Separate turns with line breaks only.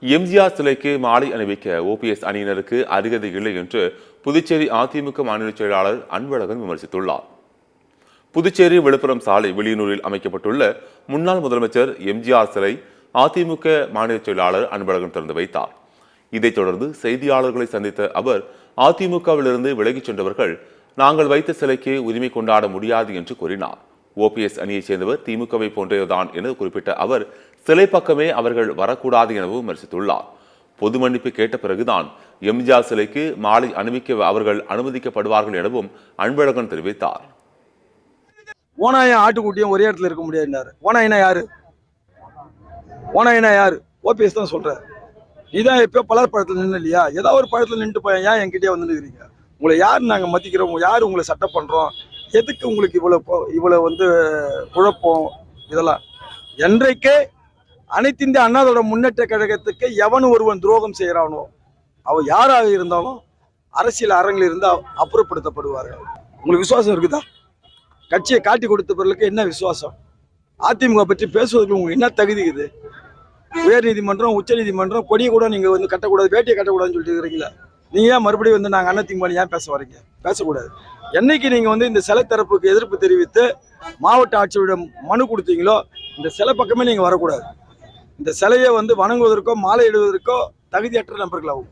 எம்ஜிஆர் சிலைக்கு மாலை அணிவிக்க ஓபிஎஸ் அணியினருக்கு அருகதை இல்லை என்று புதுச்சேரி அதிமுக மாநில செயலாளர் அன்பழகன் விமர்சித்துள்ளார். புதுச்சேரி விழுப்புரம் சாலை வில்லியனூரில் அமைக்கப்பட்டுள்ள முன்னாள் முதலமைச்சர் எம்ஜிஆர் சிலை அதிமுக மாநில செயலாளர் அன்பழகன் திறந்து வைத்தார். இதைத் தொடர்ந்து செய்தியாளர்களை சந்தித்த அவர், அதிமுகவிலிருந்து விலகிச் சென்றவர்கள் நாங்கள் வைத்த சிலைக்கு உரிமை கொண்டாட முடியாது என்று கூறினார். ஓபிஎஸ் அணியைச் சேர்ந்தவர் திமுகவை போன்றதுதான் என குறிப்பிட்ட அவர், சிலை பக்கமே அவர்கள் வரக்கூடாது எனவும் விமர்சித்துள்ளார். பொது மன்னிப்பு கேட்ட பிறகுதான் எம்ஜிஆர் சிலைக்கு மாலை அணிவிக்க அவர்கள் அனுமதிக்கப்படுவார்கள் எனவும் அன்பழகன் தெரிவித்தார்.
ஓனாயம் ஆட்டுக்குட்டியும் ஒரே இடத்துல இருக்க முடியாது. ஓனாயினா யாரு? ஓனாயினா யாரு? ஓபிஎஸ் தான் சொல்றாரு. இதான் எப்போ பலர் பழத்தில் நின்று இல்லையா? ஏதாவது ஒரு பழத்தில் நின்று போய் ஏன் என்கிட்டயே வந்து நிற்கிறீங்க? உங்களை யார் நாங்கள் மதிக்கிறோம்? யார் உங்களை சட்டம் பண்ணுறோம்? எதுக்கு உங்களுக்கு இவ்வளோ வந்து குழப்பம்? இதெல்லாம் என்றைக்கே அனைத்து இந்திய அண்ணாதோட முன்னேற்ற கழகத்துக்கு எவனு ஒருவன் துரோகம் செய்கிறானோ அவன் யாராக இருந்தாலும் அரசியல் அரங்கில் இருந்து அப்புறப்படுத்தப்படுவார்கள். உங்களுக்கு விசுவாசம் இருக்குதா? கட்சியை காட்டி கொடுத்த பிறகு என்ன விசுவாசம்? அதிமுக பற்றி பேசுவதற்கு உங்களுக்கு என்ன தகுதி இது? உயர் நீதிமன்றம், உச்ச நீதிமன்றம் கொடியை கூட நீங்க வந்து கட்டக்கூடாது, வேட்டியை கட்டக்கூடாதுன்னு சொல்லிட்டு இருக்கிறீங்களா? நீங்க ஏன் மறுபடியும் வந்து நாங்கள் அதிமுக ஏன் பேச வரீங்க? பேசக்கூடாது. என்னைக்கு நீங்க வந்து இந்த சிலை தரப்புக்கு எதிர்ப்பு தெரிவித்து மாவட்ட ஆட்சியரிடம் மனு கொடுத்தீங்களோ இந்த சிலை பக்கமே நீங்க வரக்கூடாது. இந்த சிலையை வந்து வணங்குவதற்கோ மாலை இடுவதற்கோ தகுதியற்ற நபர்களாகும்.